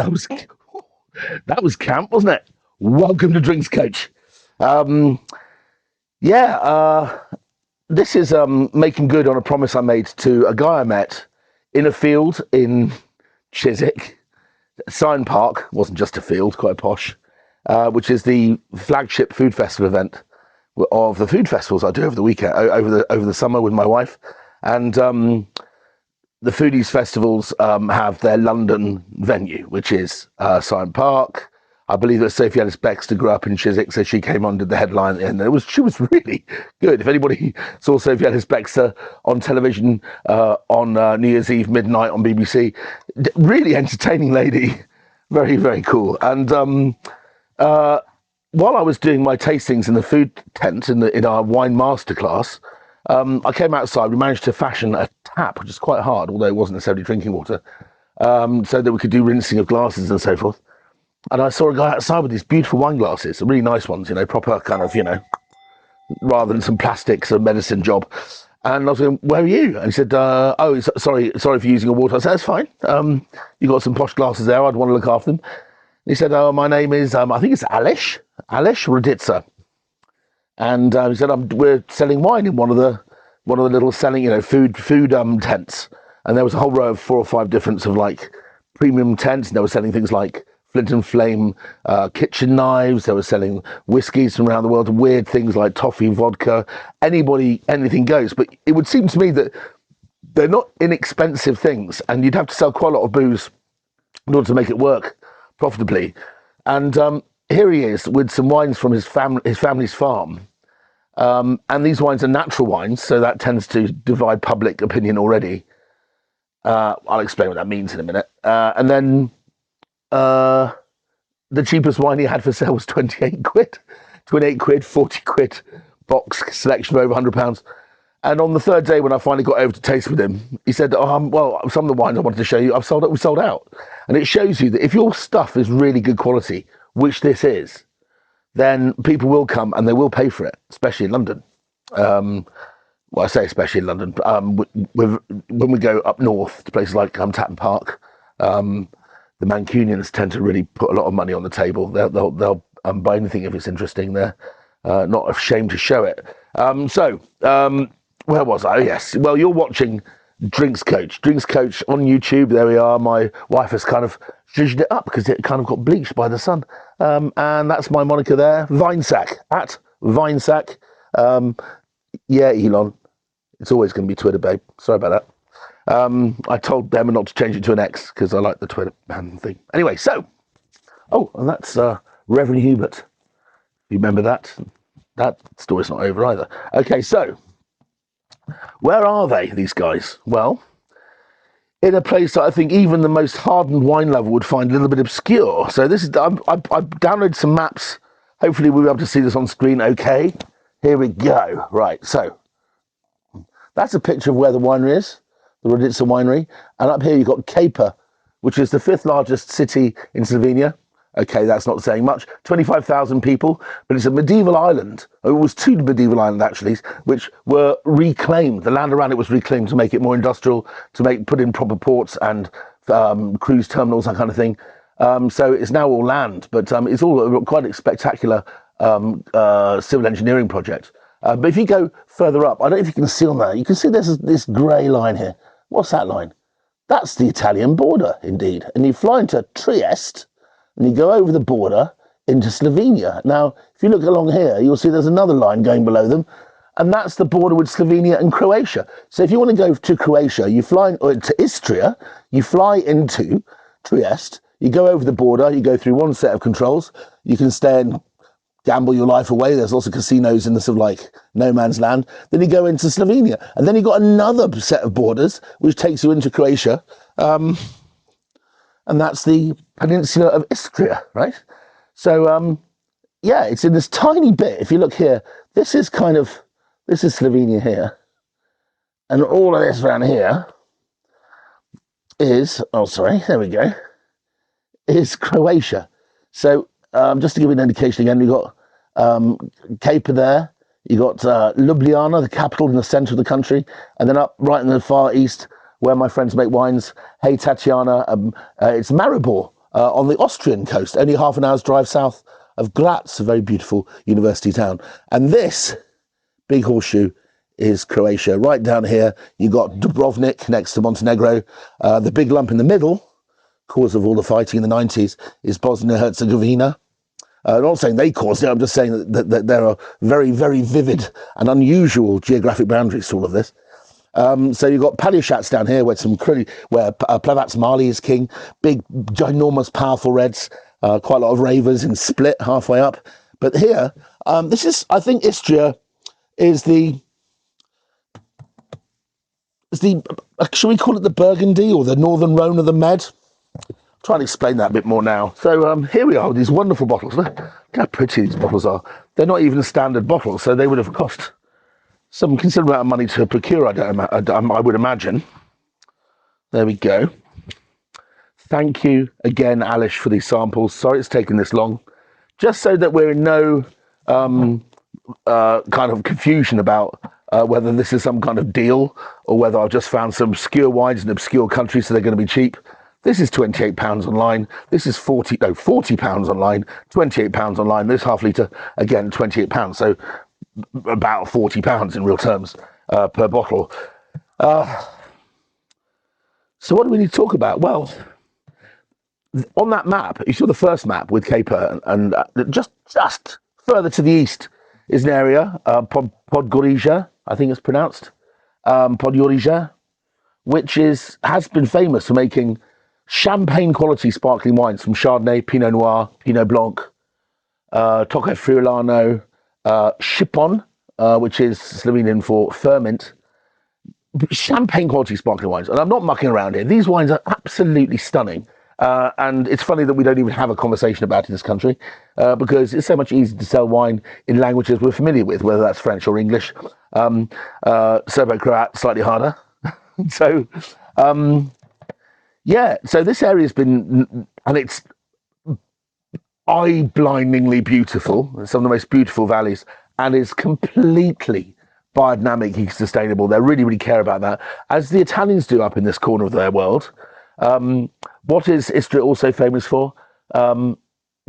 that was camp, wasn't it? Welcome to Drinks Coach. Um, yeah, this is making good on a promise I made to a guy I met in a field in Chiswick. Sign Park wasn't just a field, quite posh, which is the flagship food festival event of the food festivals I do over the weekend, over the summer with my wife, and the foodies festivals have their London venue, which is Sign Park. I believe that Sophie Ellis Bextor grew up in Chiswick, so she came on, did the headline, and she was really good. If anybody saw Sophie Ellis Bextor on television on New Year's Eve midnight on BBC, really entertaining lady, very, very cool. And while I was doing my tastings in the food tent in our wine masterclass, I came outside. We managed to fashion a tap, which is quite hard, although it wasn't necessarily drinking water, so that we could do rinsing of glasses and so forth. And I saw a guy outside with these beautiful wine glasses, really nice ones, proper kind of, rather than some plastic sort of medicine job. And I was going, "Where are you?" And he said, sorry for using your water." I said, "That's fine. You got some posh glasses there. I'd want to look after them." And he said, "Oh, my name is, I think it's Alish Rodica." And he said, "We're selling wine in one of the little selling, food tents." And there was a whole row of 4 or 5 different sort of like premium tents. And they were selling things like flint and flame kitchen knives. They were selling whiskies from around the world, weird things like toffee, vodka. Anything goes. But it would seem to me that they're not inexpensive things, and you'd have to sell quite a lot of booze in order to make it work profitably. And here he is with some wines from his family's farm. And these wines are natural wines, so that tends to divide public opinion already. I'll explain what that means in a minute. And then the cheapest wine he had for sale was 28 quid. 28 quid, 40 quid box selection for over £100. And on the third day, when I finally got over to taste with him, he said, "Well, some of the wines I wanted to show you, we sold out." And it shows you that if your stuff is really good quality, which this is, then people will come and they will pay for it, especially in London. Well, I say especially in London. When we go up north to places like Tatton Park, the Mancunians tend to really put a lot of money on the table. They'll buy anything if it's interesting. They're not ashamed to show it. Where was I? Oh, yes. Well, you're watching Drinks Coach on YouTube. There we are. My wife has kind of zhuzhed it up because it kind of got bleached by the sun. And that's my moniker there, Vinesack, at Vinesack. Yeah, Elon, it's always going to be Twitter, babe. Sorry about that. I told them not to change it to an X because I like the Twitter thing. Anyway, and that's Reverend Hubert. You remember that? That story's not over either. Okay, so where are they, these guys? Well, in a place that I think even the most hardened wine lover would find a little bit obscure. So this is, I've downloaded some maps. Hopefully we'll be able to see this on screen. Okay, here we go. Right, so that's a picture of where the winery is, the Rodica winery. And up here you've got Caper, which is the 5th largest city in Slovenia. Okay, that's not saying much. 25,000 people, but it's a medieval island. It was 2 medieval islands, actually, which were reclaimed. The land around it was reclaimed to make it more industrial, put in proper ports and cruise terminals, that kind of thing. So it's now all land, but it's all quite a spectacular civil engineering project. But if you go further up, I don't know if you can see on there, you can see there's this grey line here. What's that line? That's the Italian border, indeed. And you fly into Trieste, and you go over the border into Slovenia. Now, if you look along here, you'll see there's another line going below them, and that's the border with Slovenia and Croatia. So if you want to go to Croatia, you fly to Istria, you fly into Trieste, you go over the border, you go through one set of controls, you can stay and gamble your life away. There's lots of casinos in the sort of like no man's land. Then you go into Slovenia, and then you've got another set of borders which takes you into Croatia. And that's the peninsula of Istria, right? So, yeah, it's in this tiny bit. If you look here, this is Slovenia here. And all of this around here is, there we go, is Croatia. So, just to give you an indication again, you've got Caper there, you've got Ljubljana, the capital in the centre of the country, and then up right in the far east, where my friends make wines, hey Tatiana, it's Maribor. on the Austrian coast, only half an hour's drive south of Graz, a very beautiful university town. And this big horseshoe is Croatia. Right down here, you've got Dubrovnik next to Montenegro. The big lump in the middle, cause of all the fighting in the 90s, is Bosnia-Herzegovina. I'm not saying they caused it, I'm just saying that there are very, very vivid and unusual geographic boundaries to all of this. So you've got Paliashats down here, where Plavac Mali is king, big, ginormous, powerful reds, quite a lot of ravers in Split halfway up. But here, this is, I think Istria is should we call it the Burgundy or the Northern Rhone of the Med? I'll try and explain that a bit more now. So here we are with these wonderful bottles. Look how pretty these bottles are. They're not even standard bottles, so they would have cost some considerable amount of money to procure, I would imagine. There we go. Thank you again, Alish, for these samples. Sorry it's taken this long. Just so that we're in no kind of confusion about whether this is some kind of deal or whether I've just found some obscure wines in obscure countries, so they're going to be cheap. This is £28 online. This is £40 online, £28 online. This half litre, again, £28. So about £40 in real terms per bottle. So what do we need to talk about? Well, on that map, you saw the first map with Caper, and just further to the east is an area, Podgorica, I think it's pronounced, Podgorica, which has been famous for making champagne quality sparkling wines from Chardonnay, Pinot Noir, Pinot Blanc, Tocco Friulano, Šipon, which is Slovenian for ferment. Champagne quality sparkling wines. And I'm not mucking around here. These wines are absolutely stunning. And it's funny that we don't even have a conversation about it in this country, because it's so much easier to sell wine in languages we're familiar with, whether that's French or English. Serbo-Croat, slightly harder. So, yeah, so this area has been, and it's eye-blindingly beautiful, some of the most beautiful valleys, and is completely biodynamically sustainable. They really, really care about that, as the Italians do up in this corner of their world. What is Istria also famous for? The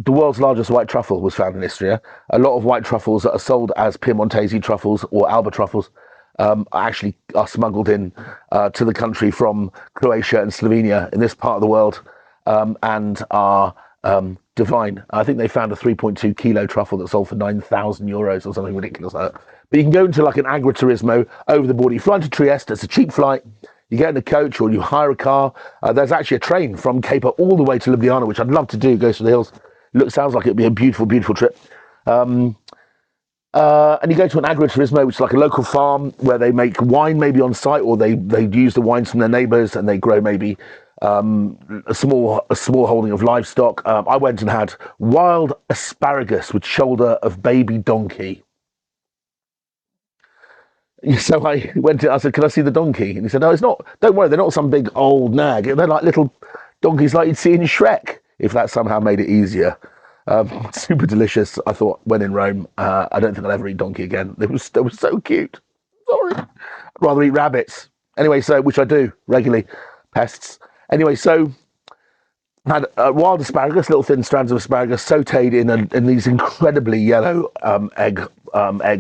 world's largest white truffle was found in Istria. A lot of white truffles that are sold as Piemontese truffles or Alba truffles actually are smuggled in to the country from Croatia and Slovenia in this part of the world, and are divine. I think they found a 3.2 kilo truffle that sold for €9,000 or something ridiculous like that. But you can go into like an agriturismo over the border. You fly to Trieste, it's a cheap flight. You get in a coach or you hire a car. There's actually a train from Caper all the way to Ljubljana, which I'd love to do, goes to the hills. Sounds like it'd be a beautiful, beautiful trip. And you go to an agriturismo, which is like a local farm where they make wine maybe on site, or they use the wines from their neighbours, and they grow maybe a small holding of livestock. I went and had wild asparagus with shoulder of baby donkey. So I said, can I see the donkey? And he said, no, it's not. Don't worry, they're not some big old nag. They're like little donkeys like you'd see in Shrek, if that somehow made it easier. Super delicious, I thought, when in Rome. I don't think I'll ever eat donkey again. They were so cute. Sorry. I'd rather eat rabbits. Anyway, which I do regularly. Pests. Anyway, so had wild asparagus, little thin strands of asparagus, sautéed in these incredibly yellow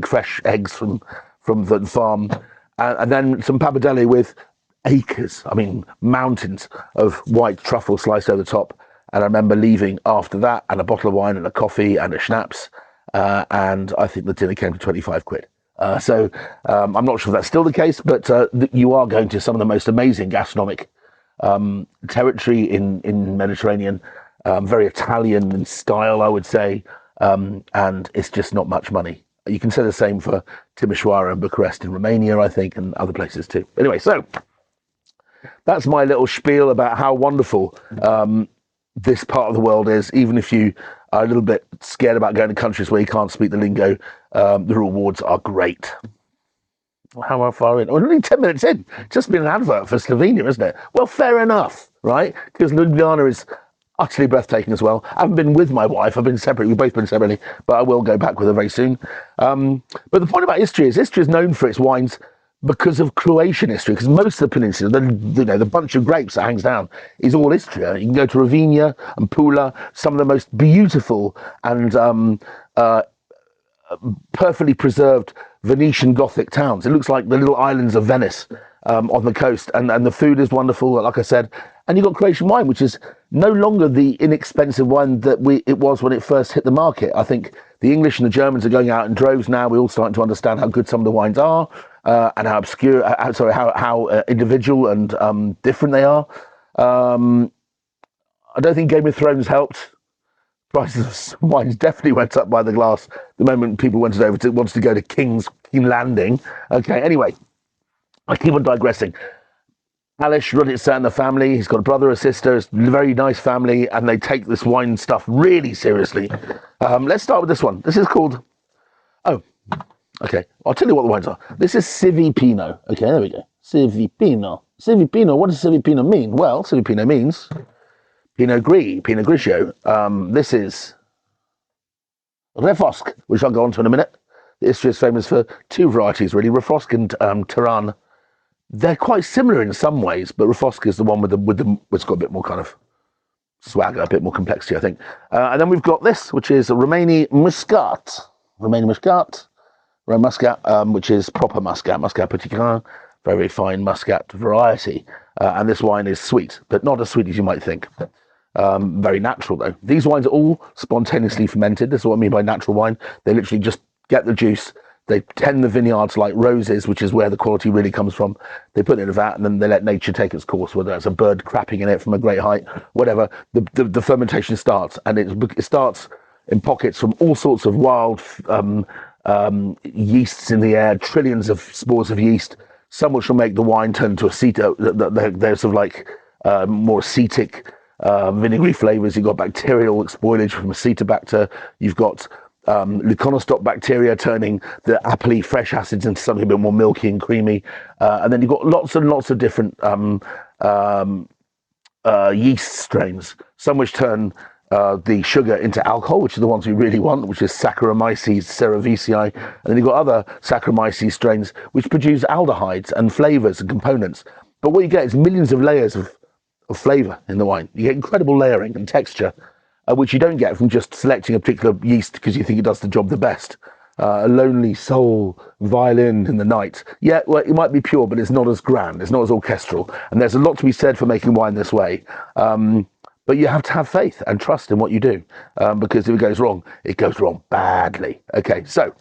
fresh eggs from the farm, and then some pappardelle with acres, mountains of white truffle sliced over the top. And I remember leaving after that, and a bottle of wine and a coffee and a schnapps, and I think the dinner came to 25 quid. So I'm not sure if that's still the case, but you are going to some of the most amazing gastronomic territory in Mediterranean, very Italian in style, I would say, and it's just not much money. You can say the same for Timișoara and Bucharest in Romania, I think, and other places too. Anyway, so that's my little spiel about how wonderful this part of the world is. Even if you are a little bit scared about going to countries where you can't speak the lingo, the rewards are great. How far in? We're only 10 minutes in. Just been an advert for Slovenia, isn't it? Well, fair enough, right? Because Ljubljana is utterly breathtaking as well. I haven't been with my wife. I've been separate. We've both been separately, but I will go back with her very soon. But the point about Istria is known for its wines, because of Croatian history, because most of the peninsula, the bunch of grapes that hangs down is all Istria. You can go to Ravinia and Pula, some of the most beautiful and perfectly preserved Venetian Gothic towns. It looks like the little islands of Venice on the coast, and the food is wonderful, like I said. And you've got Croatian wine, which is no longer the inexpensive wine that it was when it first hit the market. I think the English and the Germans are going out in droves now. We're all starting to understand how good some of the wines are, and how obscure, how individual and different they are. I don't think Game of Thrones helped. Prices of wines definitely went up by the glass the moment people wanted to go to King's Landing. Okay, anyway, I keep on digressing. Alish, Rodica and the family, he's got a brother, a sister, it's a very nice family, and they take this wine stuff really seriously. Let's start with this one. This is called, okay, I'll tell you what the wines are. This is Civi Pinot. Okay, there we go. Civi Pinot. Civi Pinot, what does Civi Pinot mean? Well, Civi Pinot means Pinot Gris, Pinot Grigio. This is Refosc, which I'll go on to in a minute. Istria is famous for two varieties, really, Refosc and Teran. They're quite similar in some ways, but Refosc is the one with it's got a bit more kind of swagger, a bit more complexity, I think. And then we've got this, which is a Romani Muscat. Romani Muscat, which is proper Muscat Petit Grain, very fine Muscat variety. And this wine is sweet, but not as sweet as you might think. Very natural, though. These wines are all spontaneously fermented. This is what I mean by natural wine. They literally just get the juice. They tend the vineyards like roses, which is where the quality really comes from. They put it in a vat and then they let nature take its course, whether it's a bird crapping in it from a great height, whatever. The fermentation starts, and it starts in pockets from all sorts of wild yeasts in the air, trillions of spores of yeast, some which will make the wine turn to they're sort of like more acetic, vinegary flavors. You've got bacterial spoilage from Acetobacter. You've got Leuconostoc bacteria turning the appley fresh acids into something a bit more milky and creamy, and then you've got lots and lots of different yeast strains, some which turn the sugar into alcohol, which are the ones we really want, which is Saccharomyces cerevisiae, and then you've got other Saccharomyces strains which produce aldehydes and flavors and components. But what you get is millions of layers of flavor in the wine. You get incredible layering and texture, which you don't get from just selecting a particular yeast because you think it does the job the best. A lonely soul violin in the night. Yeah, well, it might be pure, but it's not as grand. It's not as orchestral. And there's a lot to be said for making wine this way. But you have to have faith and trust in what you do, because if it goes wrong badly. Okay, so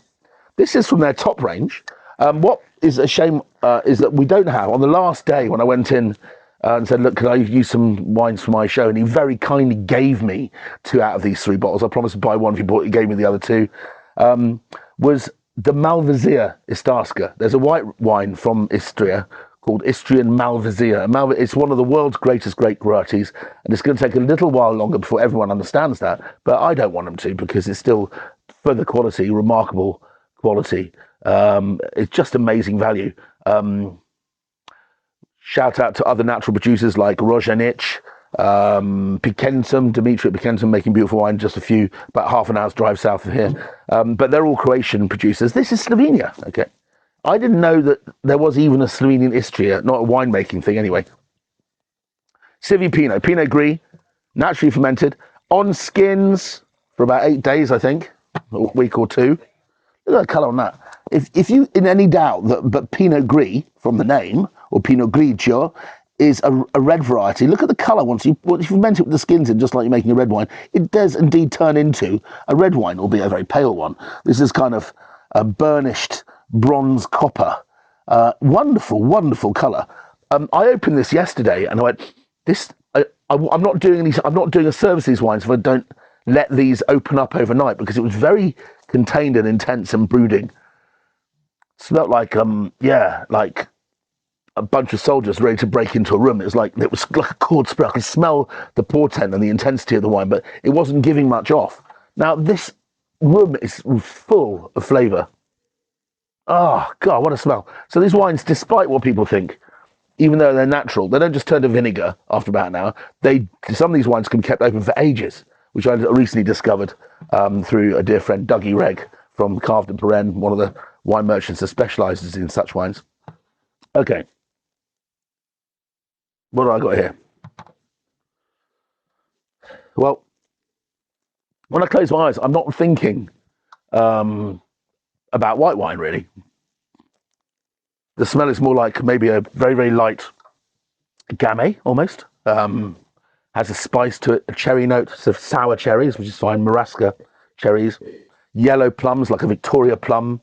this is from their top range. What is a shame is that we don't have, on the last day when I went in and said, look, can I use some wines for my show? And he very kindly gave me 2 out of these 3 bottles. I promised to buy one if he gave me the other 2. Was the Malvasia Istarska. There's a white wine from Istria called Istrian Malvasia. It's one of the world's greatest grape varieties, and it's going to take a little while longer before everyone understands that. But I don't want them to, because it's still further quality, remarkable quality. It's just amazing value. Shout out to other natural producers like Rojanic, Pikentum, Dimitri at Pikentum, making beautiful wine just about half an hour's drive south of here. But they're all Croatian producers. This is Slovenia, okay? I didn't know that there was even a Slovenian Istria, not a winemaking thing anyway. Civi Pinot, Pinot Gris, naturally fermented, on skins for about 8 days, I think, a week or 2. Look at the colour on that. If you in any doubt but Pinot Gris from the name, or Pinot Grigio, is a red variety, look at the colour. Once you ferment it with the skins in, just like you're making a red wine, it does indeed turn into a red wine, albeit a very pale one. This is kind of a burnished bronze copper. Wonderful, wonderful colour. I opened this yesterday and I went, I'm not doing a service of these wines if I don't let these open up overnight, because it was very contained and intense and brooding. Smelled like like a bunch of soldiers ready to break into a room. It was like a cord spray. I could smell the portent and the intensity of the wine, but it wasn't giving much off. Now this room is full of flavour. Oh God, what a smell! So these wines, despite what people think, even though they're natural, they don't just turn to vinegar after about an hour. Some of these wines can be kept open for ages, which I recently discovered through a dear friend, Dougie Reg from Carved and Perenne, one of the wine merchants that specialises in such wines. Okay, what do I got here? Well, when I close my eyes, I'm not thinking about white wine, really. The smell is more like maybe a very, very light gamay, almost. Has a spice to it, a cherry note, so sour cherries, which is fine, Marasca cherries, yellow plums, like a Victoria plum.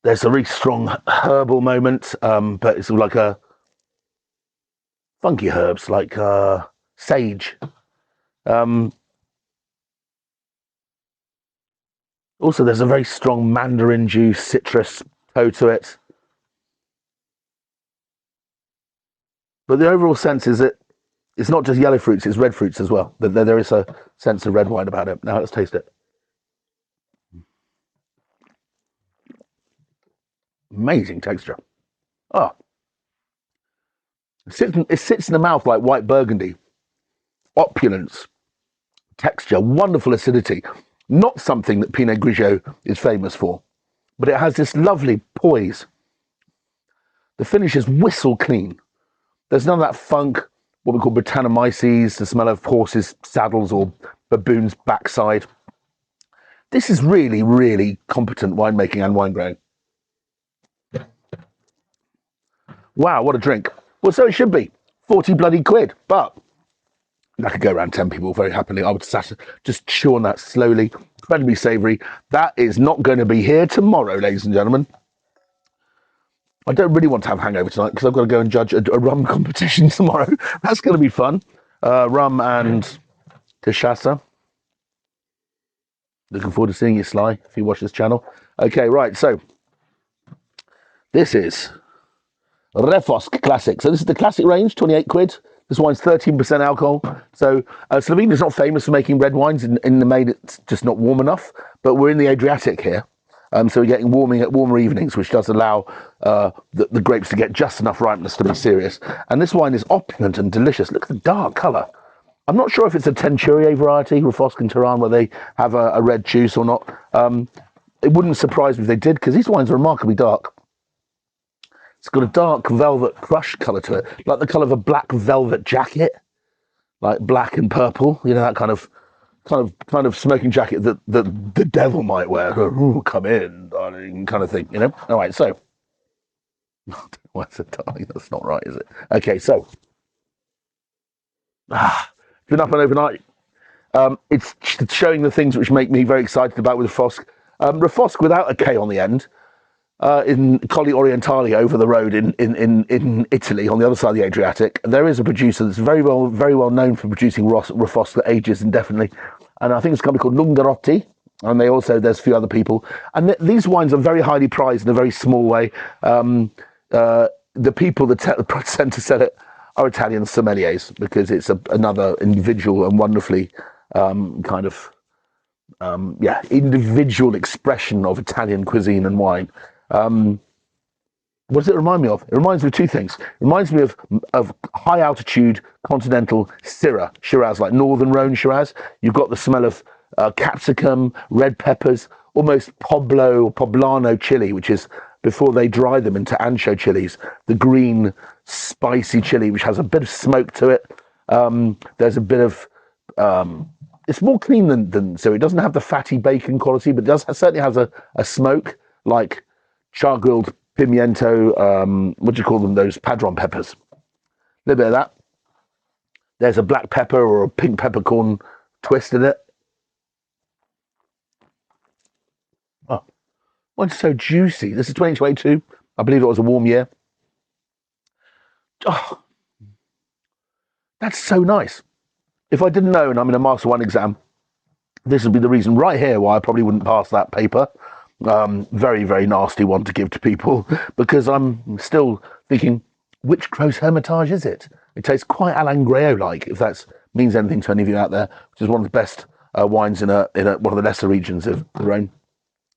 There's a really strong herbal moment, but it's like a funky herbs, like sage. Um, Also, there's a very strong mandarin juice, citrus toe to it. But the overall sense is that it's not just yellow fruits, it's red fruits as well. There is a sense of red wine about it. Now let's taste it. Amazing texture. Oh, it sits in the mouth like white burgundy. Opulence, texture, wonderful acidity. Not something that Pinot Grigio is famous for, but it has this lovely poise. The finish is whistle clean. There's none of that funk, what we call Brettanomyces, the smell of horses' saddles or baboon's backside. This is really, really competent winemaking and wine growing. Wow, what a drink. Well, so it should be. 40 bloody quid. But I could go around 10 people very happily. I would just chew on that slowly. Incredibly savoury. That is not going to be here tomorrow, ladies and gentlemen. I don't really want to have a hangover tonight because I've got to go and judge a rum competition tomorrow. That's going to be fun. Rum and cachaça. Looking forward to seeing you, Sly, if you watch this channel. Okay, right, so this is Refosk Classic. So this is the classic range, 28 quid. This wine's 13% alcohol. So Slovenia is not famous for making red wines in the main. It's just not warm enough. But we're in the Adriatic here. So we're getting warmer evenings, which does allow the grapes to get just enough ripeness to be serious. And this wine is opulent and delicious. Look at the dark colour. I'm not sure if it's a Teinturier variety, Refosk and Tehran, where they have a red juice or not. It wouldn't surprise me if they did, because these wines are remarkably dark. It's got a dark velvet crush colour to it, like the colour of a black velvet jacket, like black and purple. You know, that kind of smoking jacket that the devil might wear. Ooh, come in, darling, kind of thing. You know. All right, so what's it, darling? That's not right, is it? Okay, so been up and overnight. It's showing the things which make me very excited about with Refosk. Refosk without a K on the end. In Colli Orientali over the road in Italy, on the other side of the Adriatic, there is a producer that's very well known for producing Refosk for ages indefinitely, and I think it's a company called Lungarotti, and there's a few other people, and these wines are very highly prized in a very small way. The people that tend to sell it are Italian sommeliers, because it's another individual and wonderfully individual expression of Italian cuisine and wine. What does it remind me of? It reminds me of two things. It reminds me of high altitude continental Syrah, Shiraz, like Northern Rhone Shiraz. You've got the smell of capsicum, red peppers, almost poblano chili, which is before they dry them into ancho chilies. The green, spicy chili, which has a bit of smoke to it. There's a bit of it's more clean than so it doesn't have the fatty bacon quality, but it certainly has a smoke like char-grilled pimiento, what do you call them, those padron peppers. A little bit of that. There's a black pepper or a pink peppercorn twist in it. Oh, what's so juicy? This is 2022. I believe it was a warm year. Oh, that's so nice. If I didn't know and I'm in a Master 1 exam, this would be the reason right here why I probably wouldn't pass that paper. Very, very nasty one to give to people, because I'm still thinking, which Gros Hermitage is it? It tastes quite Alain Gréau-like, if that means anything to any of you out there, which is one of the best wines in one of the lesser regions of the Rhone.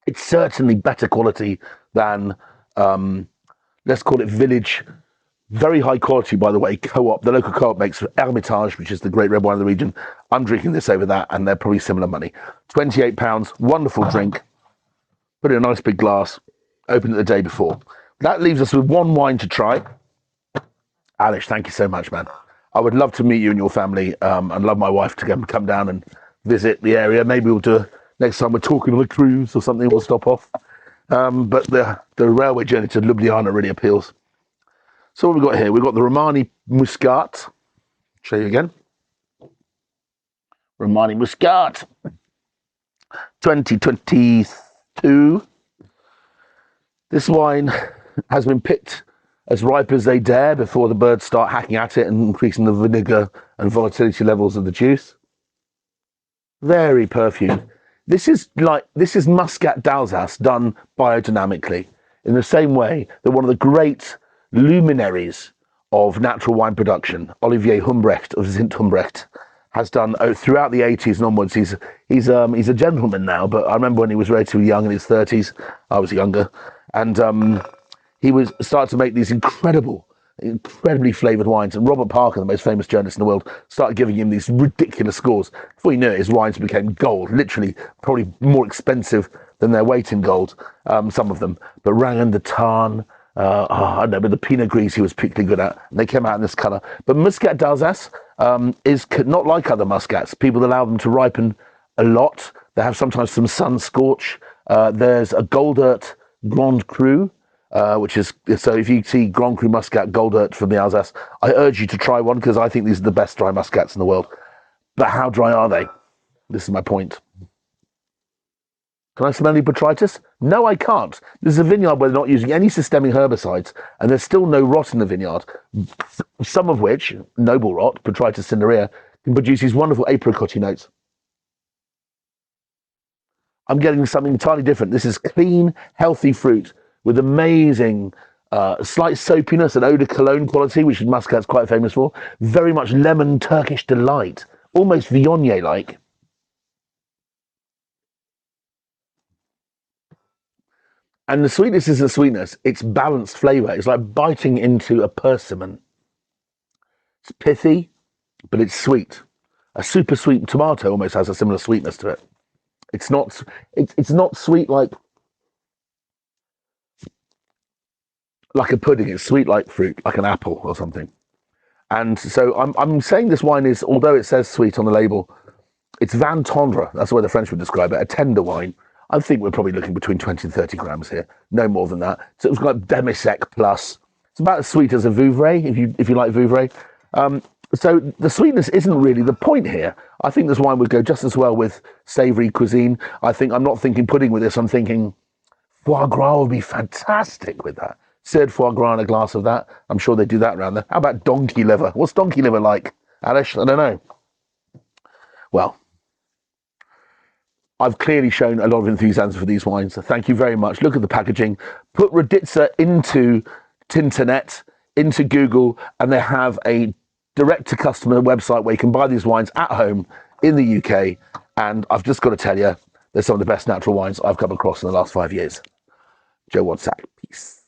It's certainly better quality than, let's call it village. Very high quality, by the way, co-op. The local co-op makes Hermitage, which is the great red wine of the region. I'm drinking this over that, and they're probably similar money. £28, wonderful drink. Put it in a nice big glass, opened it the day before. that leaves us with one wine to try. Alish, thank you so much, man. I would love to meet you and your family, and love my wife to come down and visit the area. Maybe we'll do next time we're talking on a cruise or something. We'll stop off. But the railway journey to Ljubljana really appeals. So what we've got here, we've got the Romani Muscat. Show you again. Romani Muscat, 2022. This wine has been picked as ripe as they dare before the birds start hacking at it and increasing the vinegar and volatility levels of the juice. Very perfumed. This is Muscat d'Alsace done biodynamically, in the same way that one of the great luminaries of natural wine production, Olivier Humbrecht of Sint Humbrecht, has done throughout the 80s and onwards. He's a gentleman now, but I remember when he was relatively young, in his 30s. I was younger, and he started to make these incredibly flavoured wines. And Robert Parker, the most famous journalist in the world, started giving him these ridiculous scores. Before you knew it, his wines became gold, literally probably more expensive than their weight in gold, some of them. But Rangan de Tarn, I don't know, but the Pinot Gris he was particularly good at. And they came out in this colour. But Muscat d'Alsace is not like other Muscats. People allow them to ripen a lot. They have sometimes some sun scorch. There's a Goldert Grand Cru, which is, so if you see Grand Cru Muscat Goldert from the Alsace, I urge you to try one, because I think these are the best dry Muscats in the world. But how dry are they? This is my point. Can I smell any botrytis? No, I can't. This is a vineyard where they're not using any systemic herbicides, and there's still no rot in the vineyard, some of which, noble rot, Botrytis cinerea, can produce these wonderful apricot notes. I'm getting something entirely different. This is clean, healthy fruit with amazing slight soapiness and eau de cologne quality, which Muscat's quite famous for. Very much lemon Turkish delight, almost Viognier-like. And the sweetness is the sweetness. It's balanced flavour. It's like biting into a persimmon. It's pithy, but it's sweet. A super sweet tomato almost has a similar sweetness to it. It's not sweet like a pudding. It's sweet like fruit, like an apple or something. And so I'm saying this wine is, although it says sweet on the label, it's vin tendre. That's the way the French would describe it, a tender wine. I think we're probably looking between 20 and 30 grams here, no more than that. So it's got demi-sec plus. It's about as sweet as a Vouvray, if you like Vouvray. So the sweetness isn't really the point here. I think this wine would go just as well with savoury cuisine. I'm not thinking pudding with this. I'm thinking foie gras would be fantastic with that. Seared foie gras and a glass of that. I'm sure they do that around there. How about donkey liver? What's donkey liver like, Alish? I don't know. Well, I've clearly shown a lot of enthusiasm for these wines. So thank you very much. Look at the packaging. Put Rodica into Tinternet, into Google, and they have a direct-to-customer website where you can buy these wines at home in the UK. And I've just got to tell you, they're some of the best natural wines I've come across in the last 5 years. Joe Wadsack. Peace.